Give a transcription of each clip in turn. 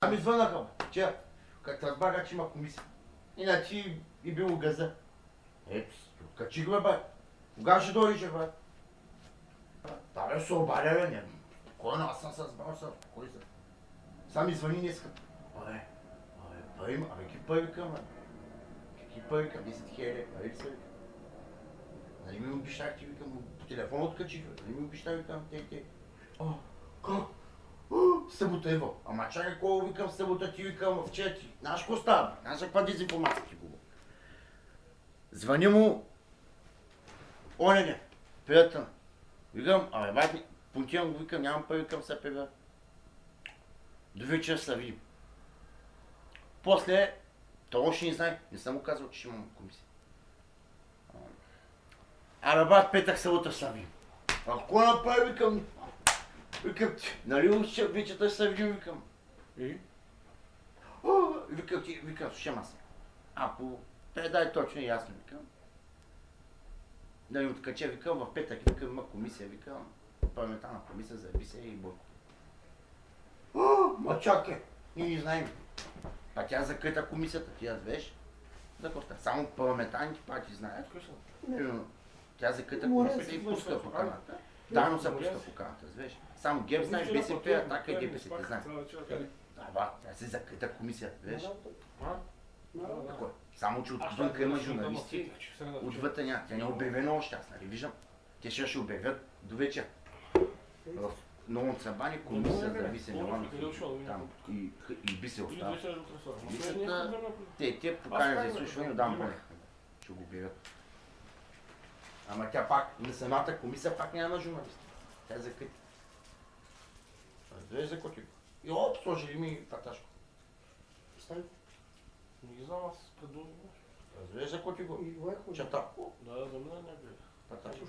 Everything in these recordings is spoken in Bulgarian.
Ами звънаха, че като разбраха, че има комисия. Иначе и било газа. Ето, качих бе. Кога ще дойдеш бе? Да бе, се обадя бе, не. Спокойно, аз съм се разбрал, спокой се. Сам извъни днеска. Абе, пари, абе, какви пари викам, бе? Какви пари викам, 10 000 пари са викам. Нали ми обещах, че викам, по телефона откачих, нали ми обещах, викам, те. Как? Събота Иво. Ама чакай, колко викам събота ти викам в чети. Знаеш какво става? Знаеш каква дезинформация ти губа? Звъни му оня ден, приятел. Викам, абе бати, понтирам го, викам, нямам пари, викам се пега. До вечера се видим. После, той още не знае, не съм му казал, че ще имам комисия. Абе бат, петък събота се видим. А какво направи, викам? Викам, нали вече ще се видим, викам. Викам, слушай аз. Ако дай точно и ясно, викам. Да ми откача, викам, в петък, викам, има комисия, викам, парламентарна комисия, заеби се и Бойко. Ма чакай, ние не знаем. А тя закрита комисията, ти я знаеш? Само парламентарните партии знаят. Тя закрита комисията и пуска поканата. Да, но се пуска поканата, знаеш. Само ГЕРБ знаеш, БСП, Атака и ДПС, ти знаеш. Да, тя си закрита комисията, знаеш. Само, че отвънка има журналисти, отвътре няма. Тя не е обявена още, аз нали виждам. Те ще обявят до вечер. В Народното събрание комисия за Висе Миланов и Бисе остава. Те поканят за изслушване, дам Бонев. Ще го обявят. Ама тя пак, на самата комисия пак няма журналисти. Тя е закрита. Разбираш за котико? И оп, сложили ми Паташко. Стань. Не ги знам, аз предлагам. Разбираш за котико? Чатапко? Да, за мен не бе. Паташко.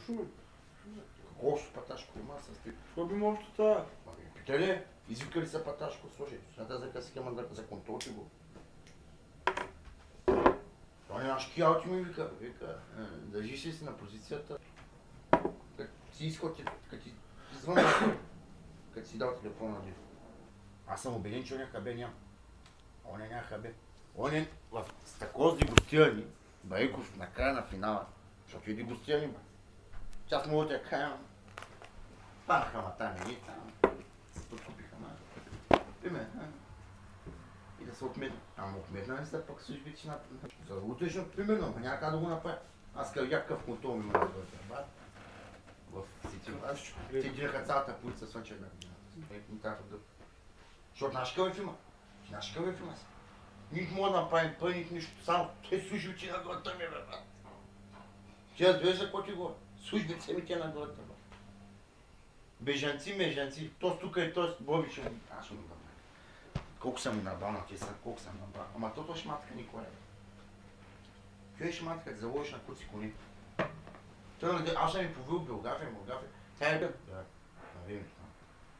Какво ще Паташко има с ти? Какво би може това? Питали, извикали са Паташко, слушай, смята за къси схема за контрол, че го. Това не наш киал, ти ми вика, държи си на позицията. Като си искал, като ти звънна, като си дал телефона на Дидо. Аз съм убеден, че оня хабе няма. Оня няма хабе. Оня в стъклозни гостирани, Бариков на края на финала, защото иди гостирани, бе. Част мога да я кажа, панаха ма там и там, се подкупиха, ма. И да се отметна. Ама отметна ли са пък службите на... За утрешно, примерно, ама няма как да го направя. Аз какъв контрол ми има да бъде, в Ситива. Те дираха цялата полица Слънчев година. Защото наш къв има. Наш къв има си. Нито мога да направим пари, нито нищо. Само те службите на главата ми, бе, брат. Ти разбираш за какво ти говоря? Службите са ми те на главата, бе. Бежанци, межанци, тос тук и тос, Боби ще му... Аз ще му дам. Колко съм му набрал на тези, колко съм набрал. Ама тото шматка никой. Кой шматка, като заложиш на куци кони? Аз съм ми повил биография. Тя е бил. Да, на времето там.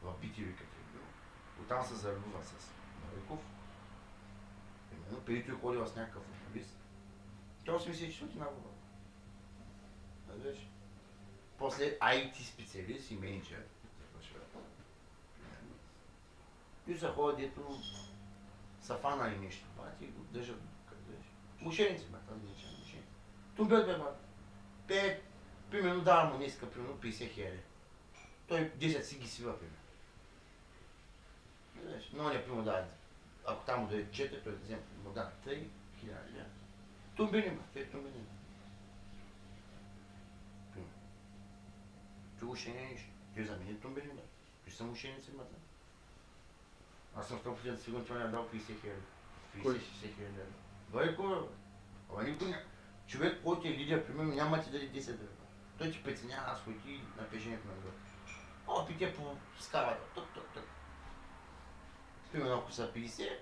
В BTV като е бил. Оттам се заревува с Бариков. Примерно, преди той ходила с някакъв футболист. Той си мисли, че ще ти набува. Разбираш? После IT специалист и менеджер. И са ходят, дето са фанали нещо, бати, и го държат, как държиш. Мошеници, бе, тази деча, мошеници. Тумбят, бе, бат. Те, примерно, дава му днеска, примерно, 50 000. Той 10 си ги свива, примерно. Но не, примерно, дава, ако там му даде 4, той да вземе, му дава 3 000 лева. Тумбени, бе, те тумбени. Той още не е нищо. Той за мен е тумбени, бе. Той са мошеници, бе. Аз съм 100% сигурен, че он е дал 50 000. 50-60 000. Байко, бе. Ама никой няма. Човек, който е лидер, примерно, няма ти даде 10 лева. Той ти преценява разходи на пежението на град. Опи те по скалата. Тук. Примерно, ако са 50,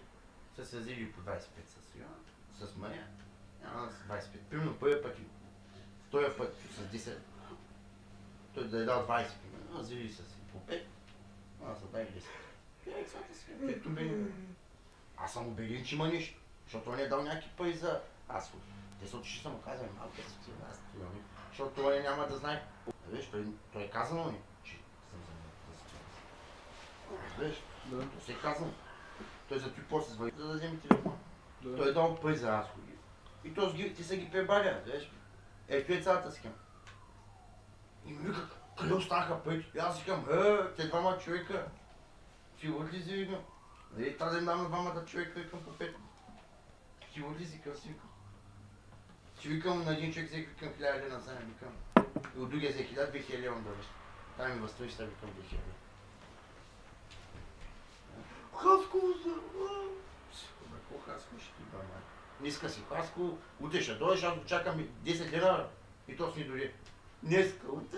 са се взели по 25 с сега. С Мария. Няма с 25. Примерно, първият път и втория път с 10. Той да е дал 20, примерно. Взели са си по 5. Са дай 10. Аз съм убеден, че има нещо, защото той не е дал някакви пари за разход. Те са отишли са му казали, малко е си аз, защото той няма да знае. Виж, той е казано ли, че съм за да се. Виж, то се е казано. Той за той после звъни, за да вземе телефон. Да. Той е дал пари за разходи. И ти са ги пребаля, виж. Ето е цялата схема. И ми вика, къде останаха парите? И аз викам, те двама човека. Сигурно ли си викам? Нали, тази да им дам на двамата човека, викам по 5. Сигурно ли си, къв си викам? Ще викам на един човек, викам 1000 лева назаем, викам. И от другия взе 1000-2000 лева да връща. Там ми възстанови, сега викам 2000 лева. Хасково за... Какво Хасково ще ти ба, май? Днеска си Хасково, утре ще дойдеш, аз чакам 10 лева и то си дори. Днеска, утре...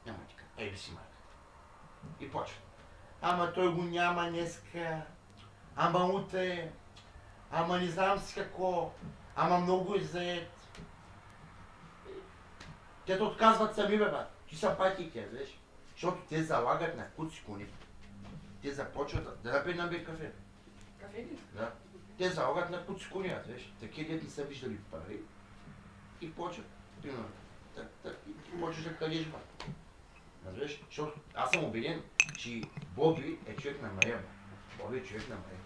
Няма ти кажа, ей би си майка. И почва. Ама той го няма днеска, ама утре, ама не знам си какво, ама много е заед. Те отказват сами, бе, брат. Ти са патики, виж. Защото те залагат на куци кони. Те започват да напред на бе кафе. Кафе ли? Да. Те залагат на куци кони, виж. Такива дет не са виждали пари. И почват. Примерно. И почваш да къдеш, брат. Разбираш? Защото аз съм убеден, че Боби е човек на Мария. Боби е човек на Мария.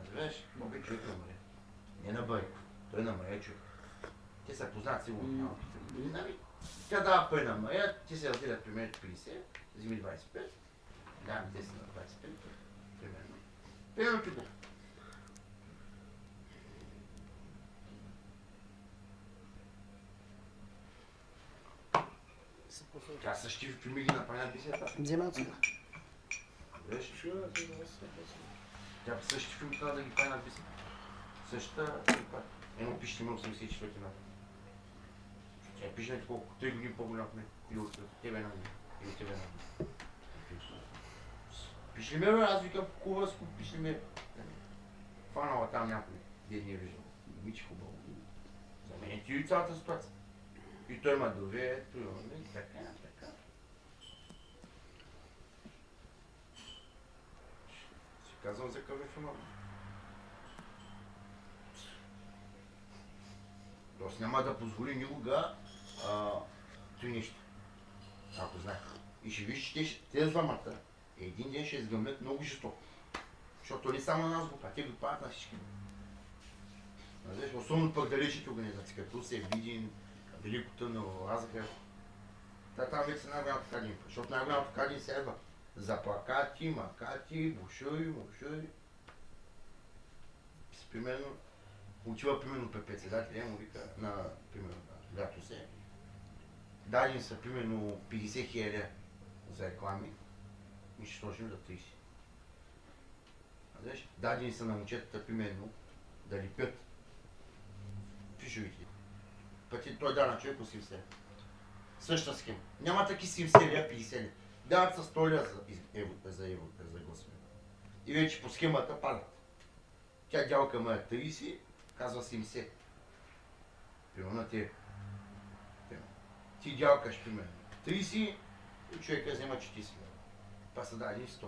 Разбираш? Боби е човек на Мария. Не на Байко. Той е на Мария човек. Те са познат сигурно. Нали? Тя дава пари на Мария, ти се разделят примерно 50, вземи 25. Даваме 10 на 25. Примерно. Примерно тук. Тя същи филми ги направи на бисета. Вземат се. Виж? Тя същи филми трябва да ги прави на бисета. Същата ги прави. Едно пише има 84 на. Тя пише на колко 3 години по-голям от мен. Или от тебе на мен. Или от тебе на мен. Пишли ме, бе, аз викам кувърско, пишли ме. Фанала там някой, дед не е виждал. Мичи хубаво. За мен е ти и цялата ситуация. И той ма довее, той ма довее, така. Си казвам за какъв е филма. Тоест няма да позволи никога той нещо. Ако знае. И ще виж, че тези двамата един ден ще изгъмнат много жестоко. Защото не само на нас го правят, те го правят на всички. Особено пък далечите организации, като се Видин, Велико Търново, Разград. Там вече са най-голямото кадин, защото най-голямото кадин се едва за плакати, макати, бушури. Примерно, отива примерно при председателя, му вика на, примерно, лято се. Дадени са примерно 50 000 за реклами и ще сложим за 30. Дадени са на момчетата, примерно, да лепят фишовите. Пъти той дава на човек 80. Същата схема. Няма таки 70 лева, 50 лева. Дават са 100 лева за гласове. И вече по схемата падат. Тя дялка ма е 30, казва 70. Примерно те. Ти дялкаш примерно 30 и човека взема 40 лева. Това са дадени 100.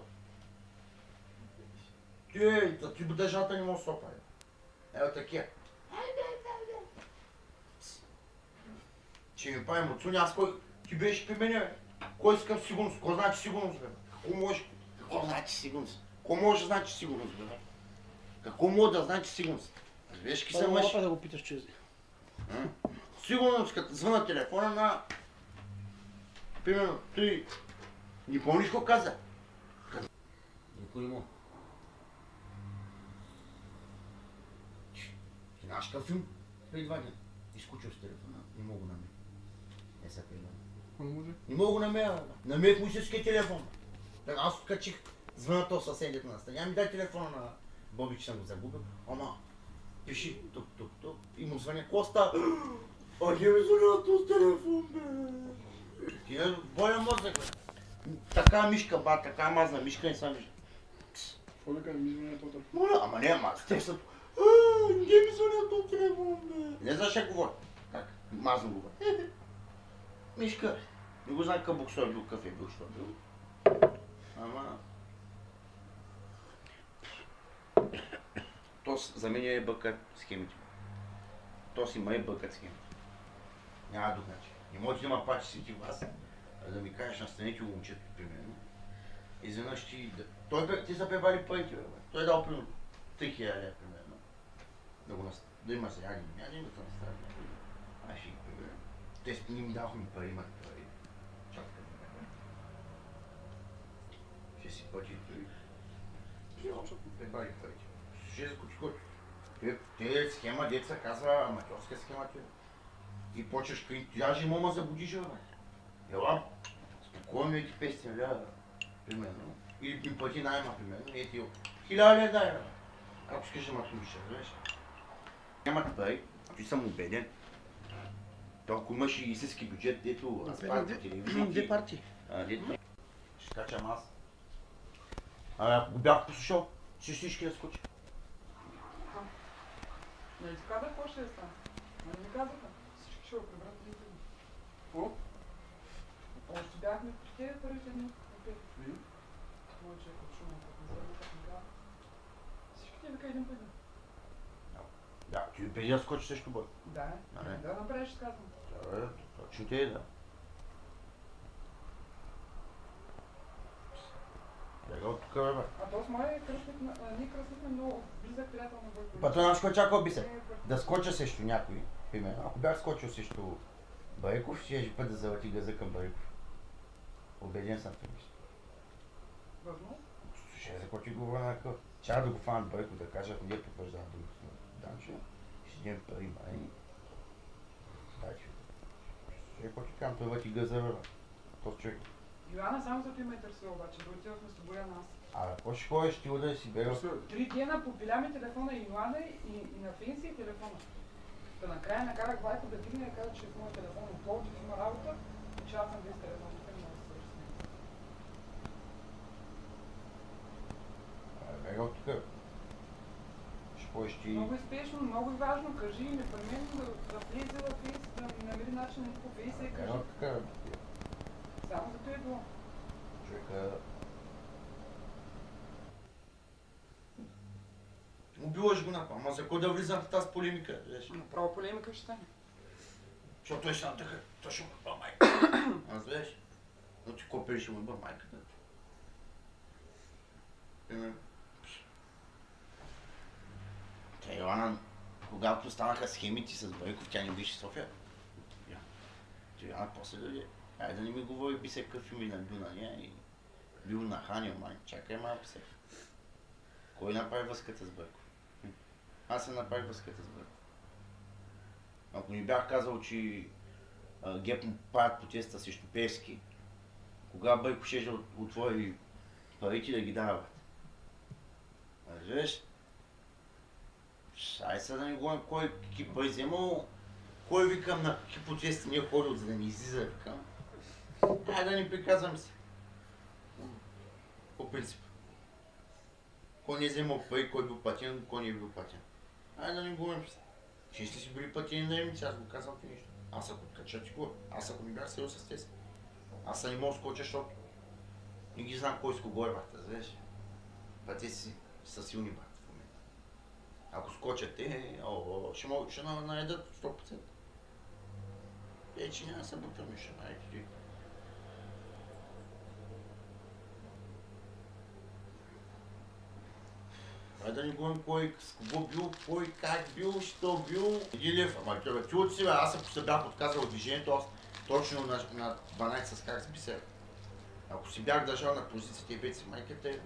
Ти държата не може да сопа. Ево такива. Ще ми правим от Суня, аз кой ти беше при мене, кой искам сигурност, кой значи сигурност, бе? Какво значи сигурност? Какво може да значи сигурност, бе? Какво може да значи сигурност? Виж ки са мъж. Да го питаш чрез. Сигурност, като звъна телефона на... Примерно, ти... Не помниш какво каза? Никой не мога. Ти знаеш какъв филм? Преди 2 дни. Изкучил с телефона. Не мога на мен. Не са преди. Не мога го намеря. Намерих му истинския телефон. Така аз откачих. Звъна то съседите на стъня. Ми дай телефона на Боби, че съм го загубил. Ама пиши тук. И му звъня. Какво става? А не ми звъня този телефон, бе. Ти е боя мозък, бе. Така мишка, ба, така мазна мишка не съм виждал. Какво да кажа, ми звъня този телефон? Моля, ама не, ама с теб са... Не ми звъня този телефон, бе. Не знаеш как говоря. Как? Мазно говоря. Мишка, не го знае къв боксой бил, къв е бил, що бил. Ама... То за мен е бъкът схемите. То си ма е бъкът схемите. Няма друг начин. Не може да има паче си ти вас, да ми кажеш настанете момчето, примерно. Изведнъж ти са пребали парите, бе. Той е дал примерно 3000 лева, примерно. Да има сега няма да има да наставя някой. Аз ще ги прибера. Те не ми дахме пари, имат пари. Чакай, бе. Ще си плати пари. Пребали парите. Ще закупи който. Те схема, деца казва, аматьорска схема ти. И почваш при даже мома забудиш, бе. Ела, спокойно е ти 500 лева, примерно. Или ми плати найма, примерно. И ти 1000 лева дай, бе. Ако искаш да ма слушаш, разбираш? Нямат пари, ти съм убеден. То ако имаш и истински бюджет, дето разправят по телевизия. Две партии. Ще скачам аз. Ако го бях послушал, всички да скочи. Не ти казах какво ще стане. Не ми казаха. Всички ще го прибрат един ден. О? Още бяхме при тези първите дни. Твой човек от шума, като не знам как ми каза. Всички ти вика един по един. Да, ти преди да скочиш също бъде. Да, да направиш казвам. Да, точно те е, да. Бега от тук, бе. А то с моя кръстник, ние кръстнихме много близък приятел на Бойко. Па той наш кой чакал би се. Да скоча срещу някой, примерно. Ако бях скочил срещу Байков, ще път да завърти газа към Байков. Убеден съм в това. Възможно? Ще закочи глава на къв. Чакай да го фанат Байков, да кажат, ние потвърждавам Данчо. Ще дадем пари, май. Дачо. Ще почи кам, той върти газа, бе. Този човек. Йоанна само зато ме интересува обаче, да отидохме с тобой нас. А, какво ще ходиш, ти да си бега? 3 дена попиля ми телефона и Йоанна и на Фенси и телефона. Та накрая накарах Вайко да дигне и каза, че в моят телефон от Пловдив има работа и че аз съм без телефон, не мога да свърши с него. Бега от тук. Ще ходиш ти... Много е спешно, много е важно, кажи и непременно да влезе във Фейс, да ми намери начин по Фейса и кажи. Бега от тук. Само зато е било. Човека... Убиваш го напа, ама за кой да влизам в тази полемика, виж? Направо полемика ще стане. Защото той ще натъха, той ще му бъл майка. Аз виж? Но ти копери ще му бъл майката. Тя Йоанна, когато станаха схемите с Байков, тя не беше в София. Йоанна после дойде. Айде да не ми говори би се какъв ми на Дунания и бил наханил, май. Чакай малко се. Кой направи връзката с Байков? Аз се направих връзката с Байков. Ако ни бях казал, че ГЕП му правят протеста срещу Певски, кога Байков ще отвори парите да ги дават? Разбираш? Ай сега да не говорим кой какви пари вземал, кой викам на какви протести не е ходил, за да ни излиза, викам. Ай да ни приказвам се. По принцип. Кой не е вземал пари, кой е бил платен, кой не е бил платен. Ай да не говорим се. Че сте си били платени наемници, аз го казвам ти нещо. Аз ако откача ти го, аз ако не бях седил с тези. Аз не мога да скоча, защото не ги знам кой с кого е бахта, знаеш. Те си са силни бахта в момента. Ако скочат те, ще наедат 100%. Че няма да се бутаме, ще наедете ти. Ай да не говорим кой с кого бил, кой как бил, що бил. Идилев, ама ти от си, аз ако се бях отказал от движението, аз точно на 12 с как с бисер. Ако си бях държал на позицията и вече си майката е.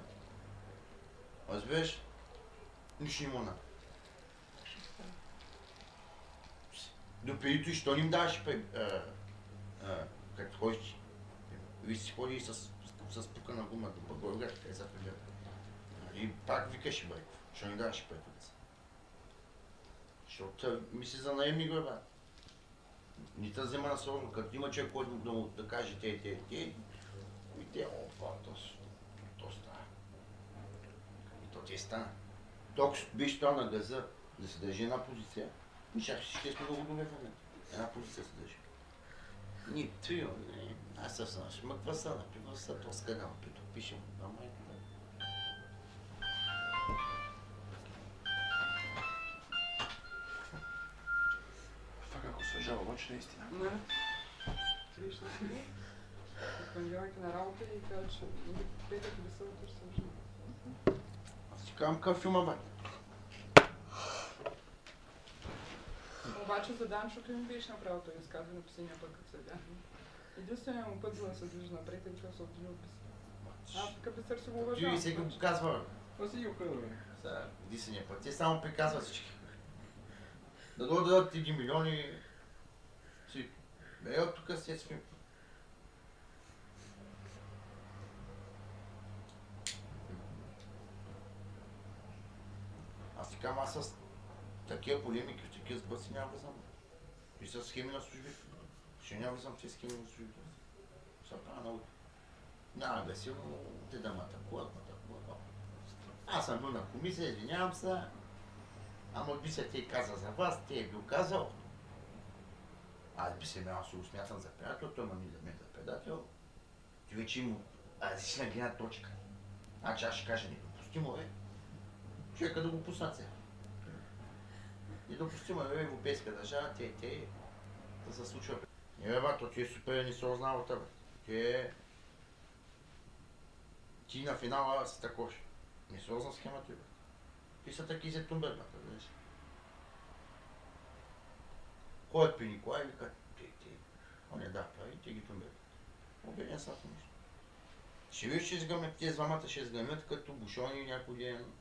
Разбираш? Нищо не мога. Допреди и що не им даваш как ходиш? Виж си ходи с пукана гума до Благоевград, къде са прибира. И пак викаш Байков, що не даваш Байков. Защото мисли за наемни глава. Не те взема на сложно, като има човек, който да каже те, и те, опа, то става. И то ти стана. Толкова биш това на газа да се държи една позиция, ще сме много добре в момента. Една позиция се държи. Ни трио, аз съвсем шмъква са, напивам са, то скъдам, пишем, на майка. Това как освежава обаче наистина. Не. Виж, понеделник на работа и каза, че петък или събота ще се виждаме. Аз ти казвам какъв филма, бе. Обаче за Данчото им беше направил той изказване на последния път, като се бяхме. Единственият му път, за да се движи напред, е защото се отдели от Бисер. Аз така Бисер си го уважавам. Ти всеки го казва, бе. Това си ги охрана, бе. За единствения път. Те само приказва всички. Да дойдат 1 милион и... си. Бе, от тук си спим. Аз ти казвам, аз с такива полемики, в такива сбърси няма да знам. И с схеми на служби. Ще няма да знам тези схеми на служби. Ще правя наука. Няма да си, но те да ме атакуват. Аз съм бил на комисия, извинявам се. Ама Бисер те каза за вас, те е бил казал. Аз Бисер ме се го смятам за приятел, той ме за мен за предател. Ти вече има различна гледна точка. Значи аз ще кажа недопустимо е. Човека да го пуснат сега. Недопустимо е европейска държава, те да се случва. Не бе, бато, ти е супер несериозна работа, бе. Ти на финала си такова. Несериозна схема ти, бе. Ти са таки за Тунберг, бе, знаеш. Ходят при Николай и викат, он е да прави, те ги Тунберг. Обеден са в нещо. Ще виж, че изгъмят, тези двамата ще изгъмят като бушони някой ден.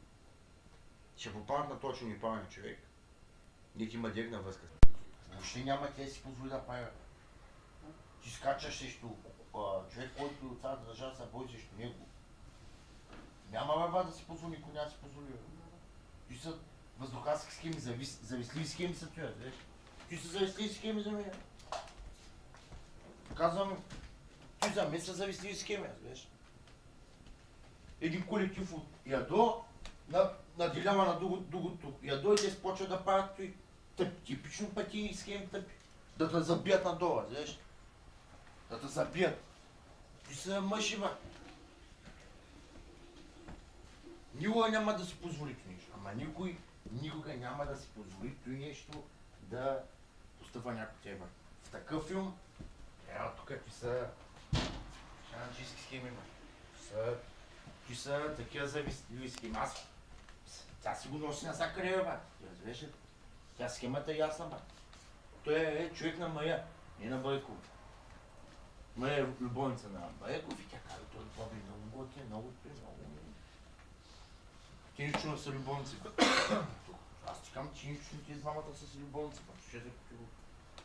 Ще попаднат на точно неправилен човек. Ник има директна връзка. Въобще няма те си позволи да правят. Ти скачаш срещу човек, който от цялата държава се бори срещу него. Няма баба да си позволи, никой няма да си позволи. Ти са въздухарски схеми, завистливи схеми са това, знаеш. Ти са завистливи схеми за мен. Казвам, ти за мен са завистливи схеми, знаеш. Един колектив от ядо наделява на другото ядо и те спочват да правят типично партийни схеми, да те забият надолу, знаеш. Да те забият. Ти са мъжи, бе. Никога няма да си позволи това нещо. Ама никой никога няма да си позволи това нещо да постъпва някой тебе. В такъв филм, тук какви са шанчийски схеми, ти са такива завистливи схеми. Тя си го носи на всяка къде, бе. Разбираш ли? Тя схемата е ясна, бе. Той е човек на Мая, не на Байков. Мая е любовница на Байков и тя казва, той е много готин, много. Ти лично са любовници. Аз ти казвам, че лично тези двамата са си любовници.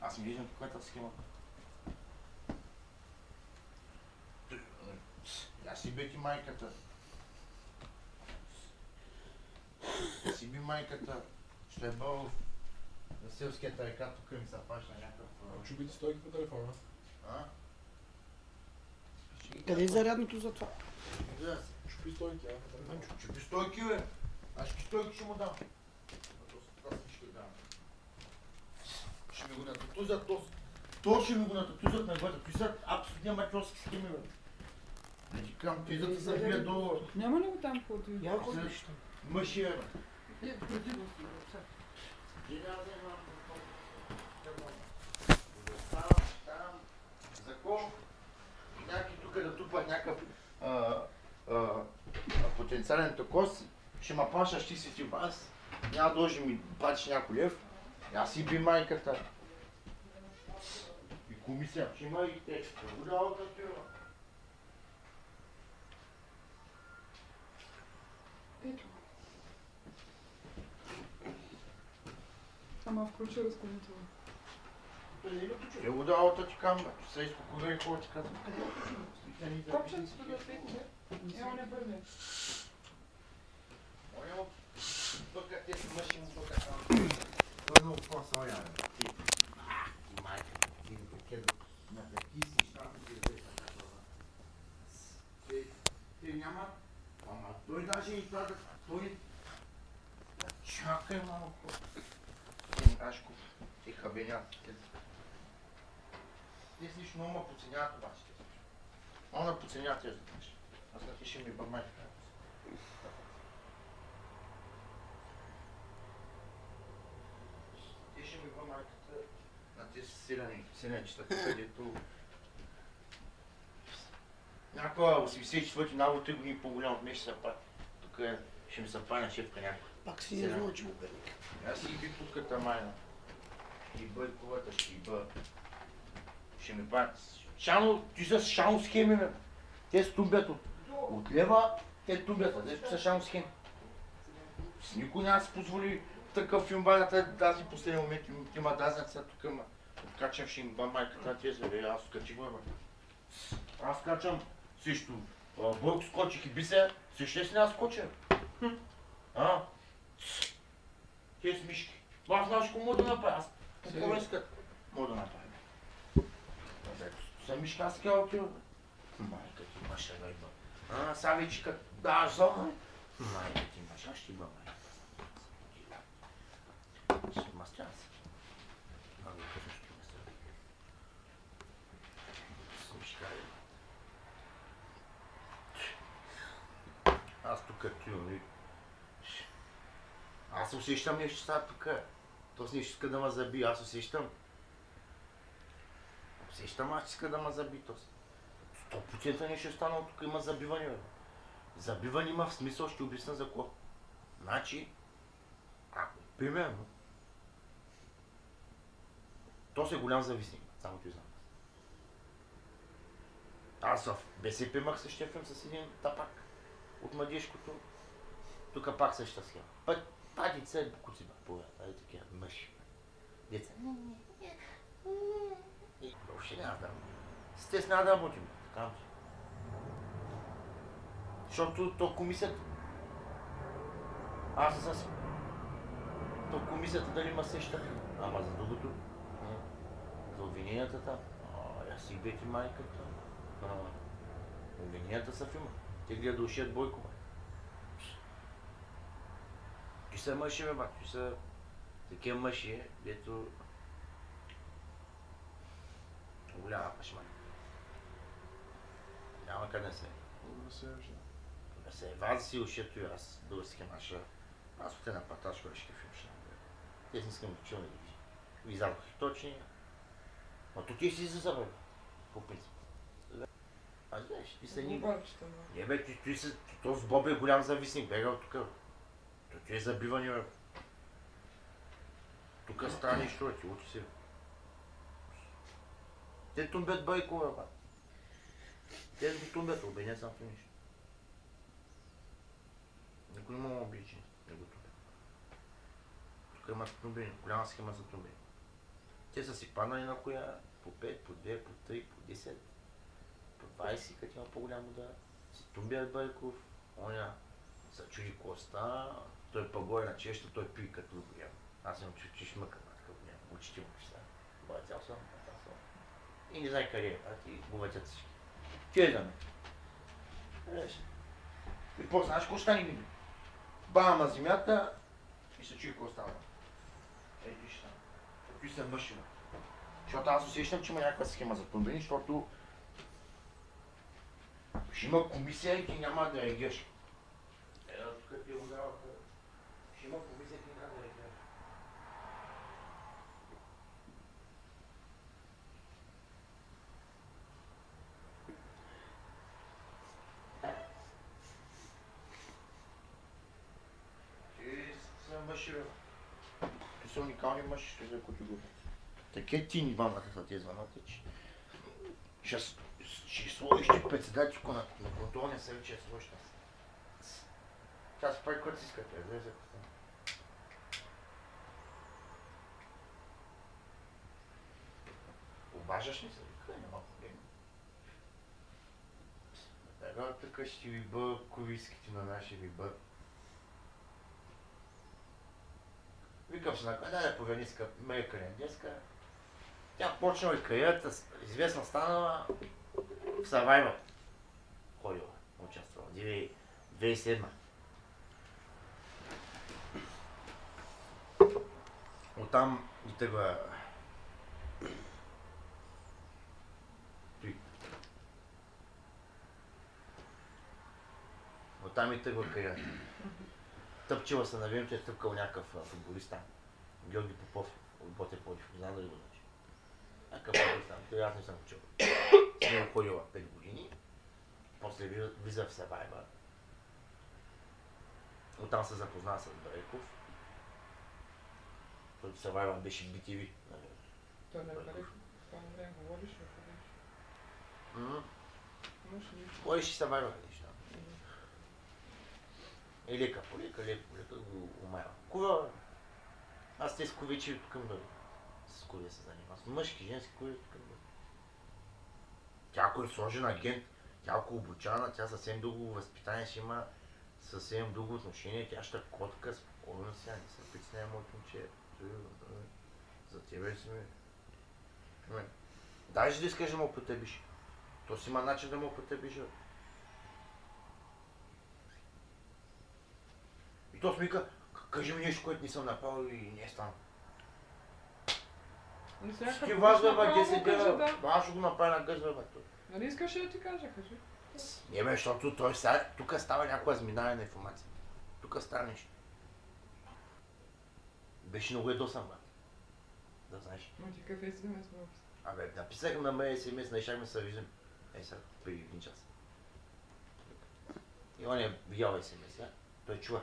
Аз не виждам каква е схема. Я си бе ти майката. Я си би майката. Ще е бъл на селския тарикат, тук ми се пашна някакъв... Чубите стойки по телефона. Къде е зарядното за това? Чупи стойки, по телефона. Чупи стойки, бе. Аз ще стойки ще му дам. Ще ми го нататузят, то ще ми го нататузят на вътре. Той са абсолютно матросски схеми, бе. Не ти казвам, той да те забия до... Няма ли го там каквото и? Няма кой нищо. Мъж е, бе. Преди го си, Закон, някакви тук да тупат някакъв потенциален токос, ще ма плащаш ти си ти бас, няма дължи ми платиш някой лев, аз си би майката. И комисия, ще има и те, голяма да тема. ето. Ама включи разклонително. Е, удалата ти кам, че са изкукурили какво ти казвам. Копченцето да свети, ево не бърне. Понял, пъка те си мъжи му пъка там. Той е много по-соя, бе. И майка, и такива, на таки си щата ти е те няма, ама той даже и това да, той... Чакай малко. Ашков, и хабенят. Те си лично много подценяват обаче. Много да подценяват тези неща. Аз на ти ще ми бърмай. Те ще ми бърмай на тези силенчета, където някаква 84-ти навод 3 години по-голям от мен ще се пак. Тук ще ми се пане шефка някаква. Пак си не знал, че му берник. Аз си би путката майна. Ще и бъде колата, ще и бъде. Ще ми пак. Шано, ти са шано схеми, бе. Те с тумбят от лева, те тумбята, дето са шано схеми. С никой няма си позволи такъв филм банята, тази последния момент има дазница тук, ма. Откачам ще им ба майката на тези, бе, аз откачих, бе. Аз качам също. Бойко скочих и бисе, също си аз скоча. А? Те с мишки. Аз знаеш какво мога да направя, аз какво искат мога да направя. Са мишка, аз така отива. Майка ти маша гайба. Савичка, да, зона. Майка ти маша, ще има майка. Ще мастян си. Ами, какво ще мастян? С мишка аз тук отивам. Аз усещам нещо сега тук. То с нещо иска да ме заби, аз усещам. Усещам, аз иска да ме заби то. 100% нещо останало, тук има забиване, бе. Забиване има в смисъл, ще обясня за какво. Значи, ако, примерно, то е голям зависник, само ти знам. Аз в БСП имах същия филм с един тапак от младежкото. Тук пак същата схема. Патица е букуци, бе, такива мъжи. Деца. Въобще няма да работим. С тези няма да работим, така. Защото то комисията. Аз съм си. То комисията дали има сеща. Ама за другото. За обвиненията там. Аз си бети майката. Обвиненията са в има. Те гледат да ушият Бойко. Ти са мъжи, бе, бак. Ти са такива мъжи, дето голяма пашмана. Няма къде се. Да се вази си ушието и аз български маша. Аз от една паташка ще филм ще направя. Те не искам да чуя да ги. Ви задох точни. Но тук ти си за забавя. По принцип. А знаеш, ти са ни... Не бе, ти са... Този Боб е голям зависник, бега от тук. То ти е забиване, бе. Тук става нещо, бе, ти учи си. Те тумбят Бойко, бе, бе. Те го тумбят, бе, не само нещо. Никой не мога обличи, не го тумбят. Тук има тумбени, голяма схема за тумбени. Те са си паднали на коя, по 5, по 2, по 3, по 10, по 20, като има по-голямо да си тумбят Бойков, оня се чуди коста, той по-горе на чеща, той пи като голям. Аз съм чу, че шмъка на такъв голям, учите му писа. Бъдател съм. И не знае къде е, ти го вътят всички. Ти е да ме. И после, знаеш какво стане ми? Бам на земята и се чуи какво става. Ей, виж там. Какви са мъжи. Защото аз усещам, че има някаква схема за тумбени, защото ще има комисия и ти няма да реагираш. Тук ти го даваха. Ще има комисия и ти няма да реагираш. Мъжи, бе. Те са уникални мъжи, ще за които го. Таке ти ни двамата са тези звъната, че ще сложиш ти председателко на контролния съвет, че сложиш нас. Тя се прави което си искате, излезе. Обажаш ли се? Къде няма проблем? Сега така ще ви бъ, кои искате на нашия ви бъ. Викам се на да повени ска моя календерска. Тя почнала и кариерата, известна станала в Survivor. Ходила, участвала, 2007. Оттам и тъгва... Оттам и тъгва кариерата. Тъпчила се, навим, че е тъпкал някакъв футболист там. Георги Попов от Ботев Пловдив. Не знам дали го значи. Някакъв футболист там. Той аз не съм чул. С него ходила 5 години. После влиза в Survivor. Оттам се запозна с Брейков. Той в Survivor беше BTV. Той не е Брейков. Това време говориш, не ходиш. Говориш и Survivor неща. И лека по лека го умайва. Кува, аз те с ковичи тук им бъде. С кови се занимава. С мъжки, женски кови тук им бъде. Тя ако е сложен агент, тя ако е обучана, тя съвсем друго възпитание ще има, съвсем друго отношение, тя ще котка спокойно сега, не се притеснява моето момче. За тебе си ми. Даже да искаш да му потъбиш. То си има начин да му потъбиш. И то смика, кажи ми нещо, което не съм направил и не е станал. Ти важно е, 10 дена, аз ще го направя на гъз, бе, той. Нали искаш да ти кажа, кажи? Не бе, защото той сега, тук става някаква разминаване на информация. Тук става нещо. Беше много ядосан, бе. Да знаеш. Но ти какъв SMS му написа? Абе, написах на мен SMS, не щахме се виждам. Сега, преди един час. И он е видял SMS, да? Той чува.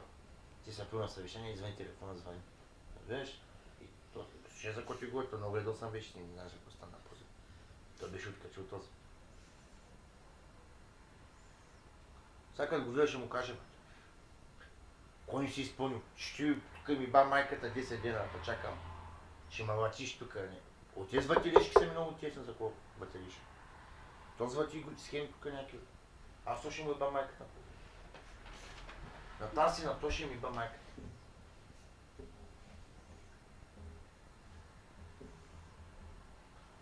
Ти са пил на съвещание, извън телефона звъни. Разбираш? И то ще за коти го, то много ядосан беше, не знаеш какво стана после. Той беше откачил този. Сега като го гледаш, ще му кажем. Кой не си изпълнил? Ще тук ми ба майката 10 дена да чакам. Ще ме латиш тук. От тези ватилишки са ми много тесни за колко ватилишки. Този вати схеми тук някакви. Аз то ще му ба майката. На тази си на то ще ми ба майката.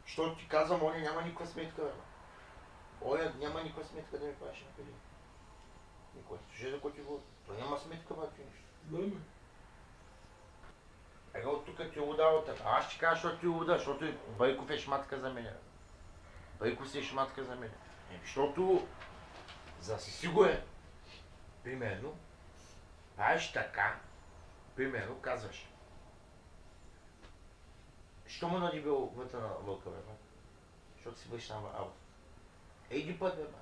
Защото ти казвам, оня няма никаква сметка, бе. Оня няма никаква сметка да ми правиш на къде. Никой. Слушай за кой ти го... Той няма сметка, бе, ти нещо. Знаме. Ега от тук ти удава. Аз ще кажа, защото ти уда, защото Байков е шматка за мен. Байков си е шматка за мен. Защото, за да си сигурен, примерно, правиш така, примерно, казваш. Що му надибил вътре на вълка, бе, бе? Защото си бъдеш там работа. Ейди път, бе, бе.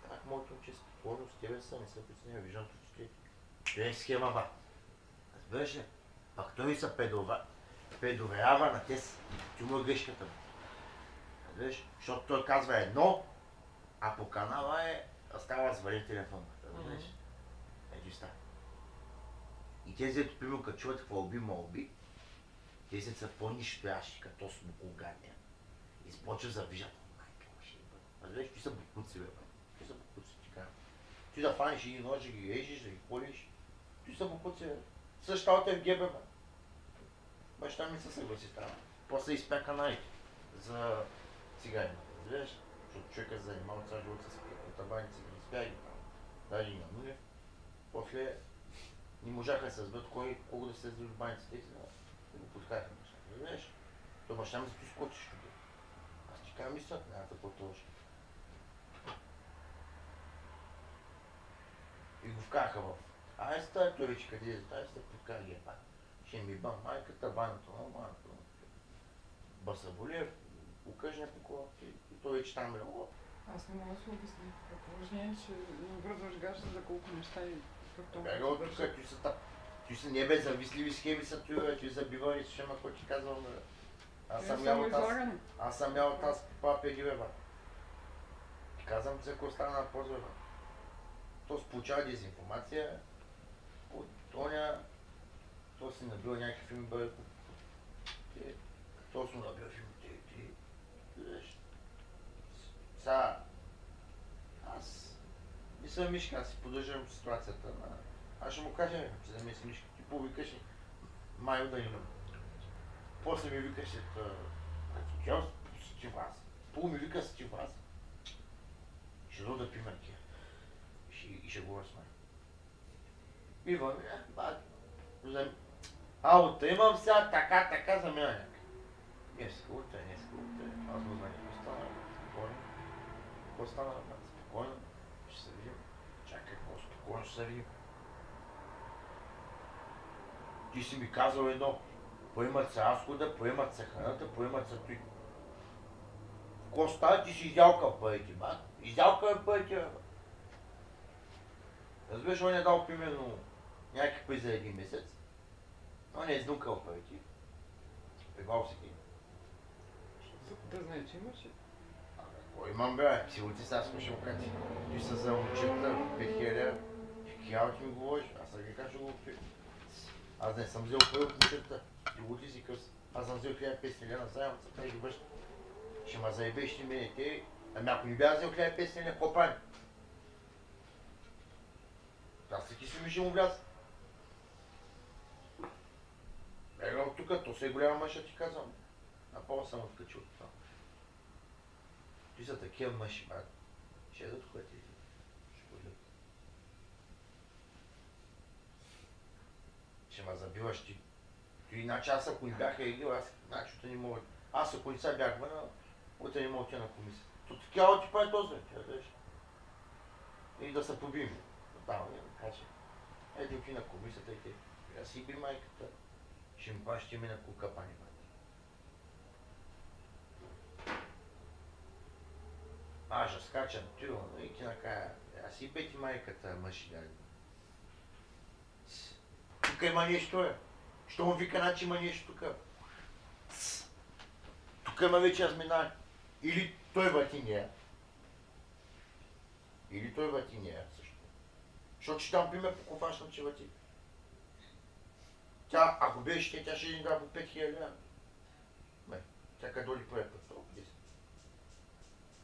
Так, моето момче спокойно с тебе са, не се притеснява, виждам, че ти е схема, ба. Разбираш ли? Пак той се предоверява на тези, ти му е грешката. Разбираш? Защото той казва едно, а по канала става свали телефон. Разбираш? Ето става. И тези, ето примерно, като чуват хвалби, молби, тези са по-нищоящи, като смокогарния. И започва да виждат. Майка, ще бъде. Разбираш, ти са букуци, бе. Ти са букуци, ти кажа. Ти да фанеш един нож, да ги режеш, да ги колиш. Ти са букуци, бе. Същата от ФГБ, бе. Баща ми се съгласи там. После изпяка най за цигари. Разбираш? Защото човека се занимава цял живот с табани цигари. Изпяги там. Даже и на Нунев. После не можаха да се разберат колко да се в баниците и да го подкараха неща. Разбираш? То баща ми се ти скочиш тук. Аз ти кажа мисля, няма да по-тължа. И го вкараха в аеста, той вече къде е за аеста, подкара ги е пак. Ще ми ба майката, баната, баната. Басаболиев, укъжня по колата и той вече там е. Аз не мога да се обясня. Упражнение, че не връзваш гаща за колко неща и какво Бяга от тук, ти са так. Ти са не бе завистливи схеми са той, ти забивали, че ма кой ти казвам. Аз съм ял от тази папеги, бе, ба. Ти казвам, че ако стана на ползва, бе. То се получава дезинформация от тоня. То си набил някакви филми, бе. То си набил филмите. Ти видиш. Сега, аз не съм Мишка, аз си поддържам ситуацията на... Аз ще му кажа, че да ми си Мишка. Ти повикаш ли? Майо да имам. После ми викаш, като тя си вас. Пол ми вика си вас. Ще дойда да пиме тия. И ще говоря с мен. Ива, бат. Аута имам сега така за мен някак. Не си утре. Аз му знам какво стана. Спокойно. Какво стана? Спокойно. Ще се видим. Чакай, какво спокойно ще се видим. Ти си ми казал едно. Поемат се разхода, поемат се храната, поемат се той. Какво става? Ти си изялкал парите, бат. Изялкал парите, бе. Разбираш, он е дал примерно някакви пари за един месец. Он е изнукал парите. Прибал си ги. Да знае, че имаш ли? Какво имам, бе? Сигурно ти сега слушам как ти. Ти са за момчета, 5000. Хиляда ти ми говориш, аз не как ще го опи. Аз не съм взел пари от момчета. Ти го ти си къс. Аз съм взел 1500 лена заем, за да ги връщам. Ще ма заебеш ти мене те. Ами ако ми бях взел 1500 лена, какво правим? Аз всеки си ми ще му вляза. Ега от тук, то се е голяма мъжа, ти казвам. Напълно съм откачил от това. Ти са такива мъжи, брат. Ще едат кое ти ще ходят. Ще ма забиваш ти. Ти иначе аз ако ни бяха игрил, аз значи не мога. Аз ако не са бях въна, утре не мога отида на комисия. То такава ти прави този, ти да и да се побием. Там, не каже. Еди отида на комисията и те. Я си би майката. Ще ми пащи ми на кукапани, брат. Аз ще скачам тюрно и ти накая. Аз си бети майката, мъжи дали. Тук има нещо, е. Що му вика, значи има нещо тук. Тук има вече разминание. Или той вати нея. Или той вати нея също. Защото ще там пример по кофашна, че вати. Тя, ако беше, тя ще ни дава по 5000 лева. Тя къде доли първи път, толкова 10.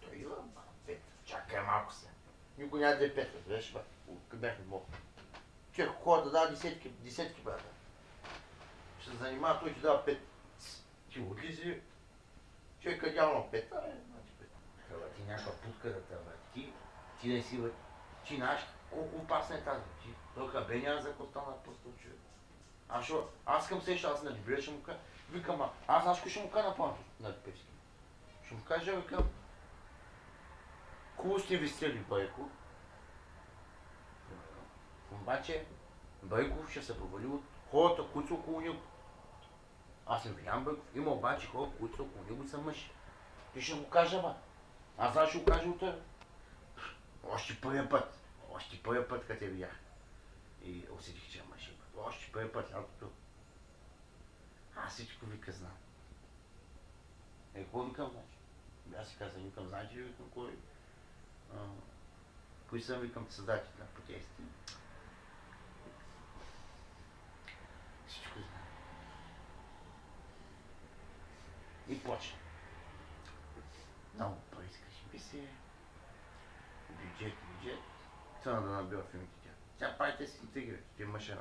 Той има 5. Чакай малко се. Никой няма да е 5, разбираш, бе. Къде бяхме мога. Човек хора да дава десетки, брата. Ще се занимава, той ти дава 5. Ти отлизи. Човек къде дява на 5, значи 5. Хъла ти някаква путка да те върти. Ти не си върти. Ти знаеш колко опасна е тази. Ти толкова бе няма за какво стана просто човек. Аз към сеща, аз на Либрия ще му кажа. Викам, аз знаеш кой ще му кажа на Липевски. Ще му кажа, викам. Хубаво сте висели, Байко. Обаче, Байков ще се провали от хората, които са около него. Аз не винявам Байков. Има обаче хора, които са около него са мъжи. Ти ще му кажа, ба. Аз знам ще го кажа от тебе. Още първия път, като я видях. И усетих, че е мъжи. Още първия път, лятото. Аз всичко вика знам. Какво викам, значи? Аз си казвам, викам, знаете ли, викам, кой? Кои съм, викам, създатели на протести? Всичко знам. И почна. Много пари искаш, би се. Бюджет. Цена да набива филмите тя. Тя правите си интегри, ти е мъжа.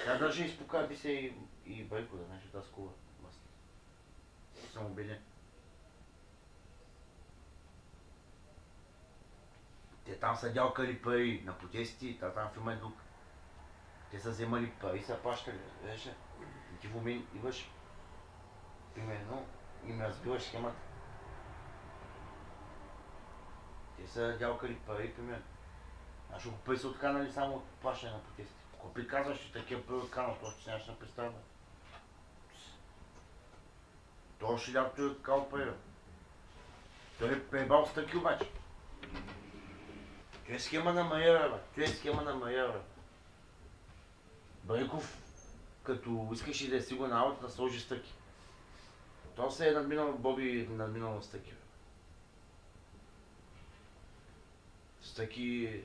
Тя държи изпока, би се и Байко да знаеш, да скува. Съм убеден. Те там са дялкали пари на протести, там филма е друг. Те са вземали пари, са плащали, виж ли? И ти в момент идваш, примерно, и ме разбиваш схемата. Те са дялкали пари, примерно. Аз ще пари са отканали само от плащане на протести. Ако приказваш, че такива пари отканал, то ще нямаш на представа. Това ще лято е такава пари. Той е пребал с таки обаче. Това е схема на Майера, бе. Байков, като искаше да е сигурен работа, да сложи стъки. То се е надминал, Боби надминал стъки. Стъки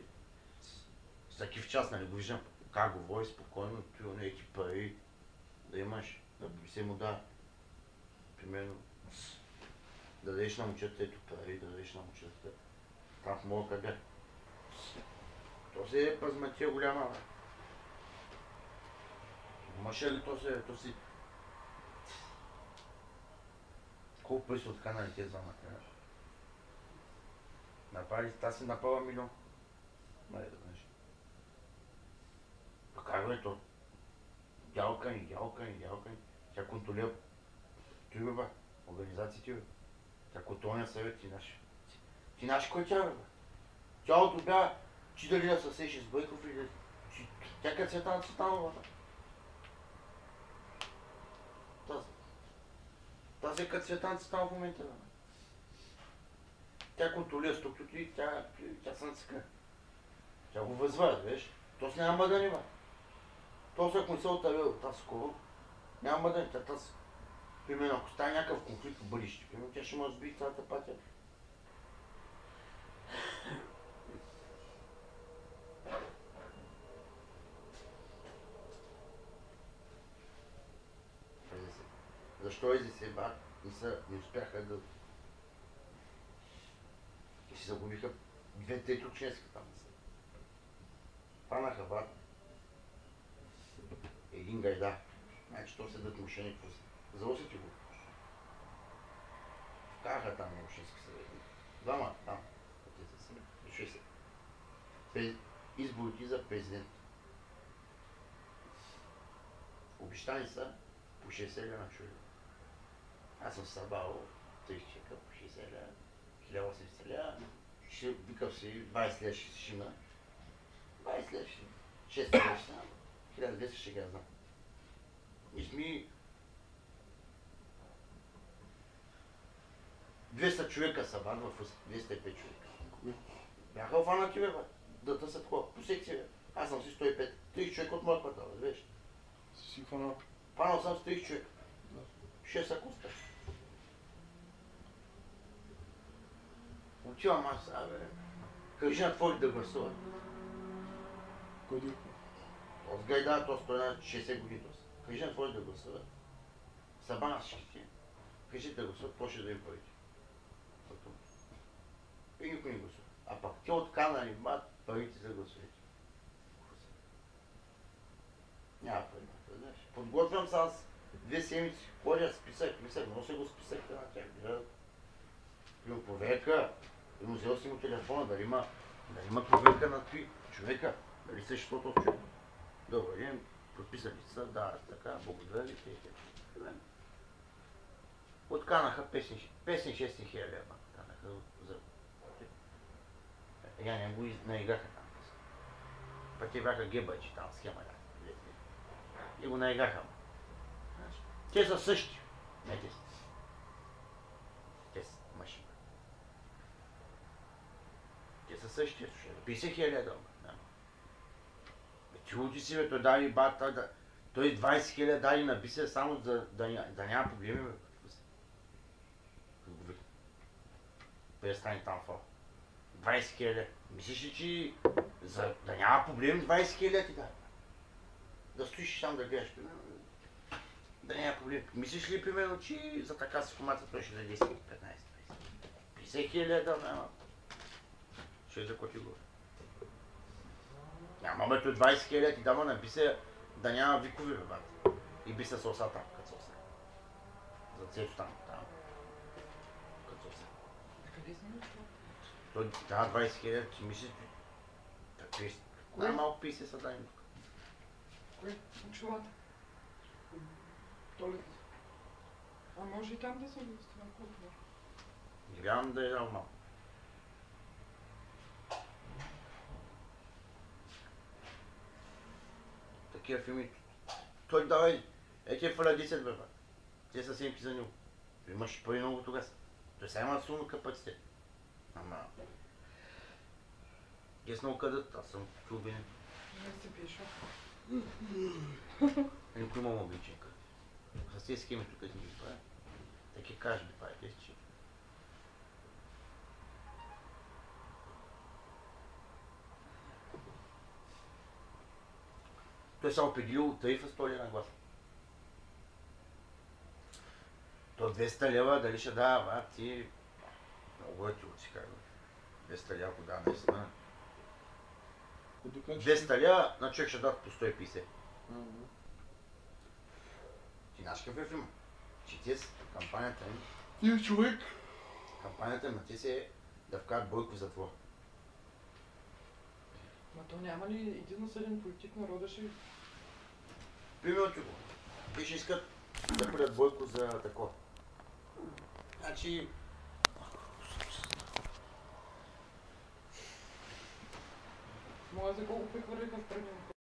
в час, нали го виждам. Как говори спокойно, ти пари да имаш, да би се му да. Примерно, да дадеш на момчета ето пари, да дадеш на момчета. Там в моя къде. То се е пазматия голяма, бе. Мъжа ли то си... Колко пари са отканали тези двамата, не? Направили, тази си напала милион. Май да кажеш. Как бе то? Дялкани. Тя контролира. Той бе, организациите бе. Тя контролния съвет, ти знаеш кой тя бе? Тялото бе, че дали да се сеше с Байков или да... Тя като Цветанова. Тази е като Цветан Цветанова в момента бе. Тя контролира структурите и тя се нацика. Тя го възвърда, виж. Тоест няма да има. Тоест ако не се отървил тази скоро, няма да има. Тази, примерно, ако стане някакъв конфликт в бъдеще, примерно, тя ще може да сбие цялата партия. Защо езици, брат, не успяха да... И си загубиха 2/3 от членска там. Фанаха, брат. Един гайда. Значи, то седат мошенник. Залосите го. Вкараха там на общински съветник. Двама там. Отеца си. Реши се. Изборите за президент. Обещани са по 60 лева на човек. Аз съм събрал 30 чека по 60 лева, 1080 лева. Ще викам си 20 лева ще си има. 20 лева ще 6 лева ще знам. 1200 ще ги знам. И сми 200 човека са бан в 205 човека. Бяха офанати, бе, да търсят хора. По секция, бе. Аз съм си 105. 30 човека от моя квартал, разбираш. Си хванал. Фанал съм с 30 човека. 6 акуста. Отивам аз, бе. Кажи на твоите да гласуват. Кой да? От гайда, то стои на 60 години. Кажи на твоите да гласуват. Събана всичките. Кажи да гласуват, почне да им парите. И никой не гласува. А пак те отканали мат парите за гласовете. Няма пари, знаеш. Подготвям се аз 2 седмици, ходя списък, нося го списък на тях. Има проверка, взел си му телефона, дали има проверка на той човека, дали същото от човек. Добър ден, подписали са, да, така, благодаря ви. Отканаха 5-6 хиляди лева. Я не го наиграха там. Пък те бяха гебачи там, схема. И го наиграха. Те са същи. Не те са. Те са машина. Те са същи. 50 хиляди долара. Чуло си, бе, той даде бата, той 20 хиляди даде на Бисер само да няма проблеми. Престани там фал. 20 хиляди. Мислиш ли, че да няма проблем 20 хиляди да? Да стоиш там да гледаш, примерно. Да няма проблем. Мислиш ли, примерно, че за така схемата той ще даде 10, 15, 20? 50 хиляди да няма. Ще за коти го. Няма бе, той 20 хиляди дава на Бисер да няма викови, бе, бат. И Бисер се оса там, като се оса. За цето там. Като се оса. Къде сме това? Той дава 20 хиляди, че мислиш, че най-малко 50 са дай тук. Кое? Очилата? Толет. А може и там да се удостоверя колко? Не вярвам да е дал малко. Такива филми. Той давай, тия фаля 10 бе, бе. Те са семки за него. Имаш пари много тогава. Той сега има силно капацитет. Ама... Те са много къдат, аз съм чубен. Не се пиша. Никой има обличен къде. С тези схеми тук не ги правя. Таки кажеш ги правя, тези че. Той се определил тарифа 100 лева на глас. То 200 лева дали ще дава, брат, ти... Много е ти от си казва. 200 лева, ако дава наистина. 200 лева на човек ще дадат по 150. Ти знаеш какъв е филм? Че те кампанията им... Ти човек! Кампанията на те се е да вкарат Бойко в затвор. Ма то няма ли един осъден политик народа ще... Примерно ти го. Те ще искат да бъдат Бойко за такова. Значи... Моля за колко прехвърлиха в предния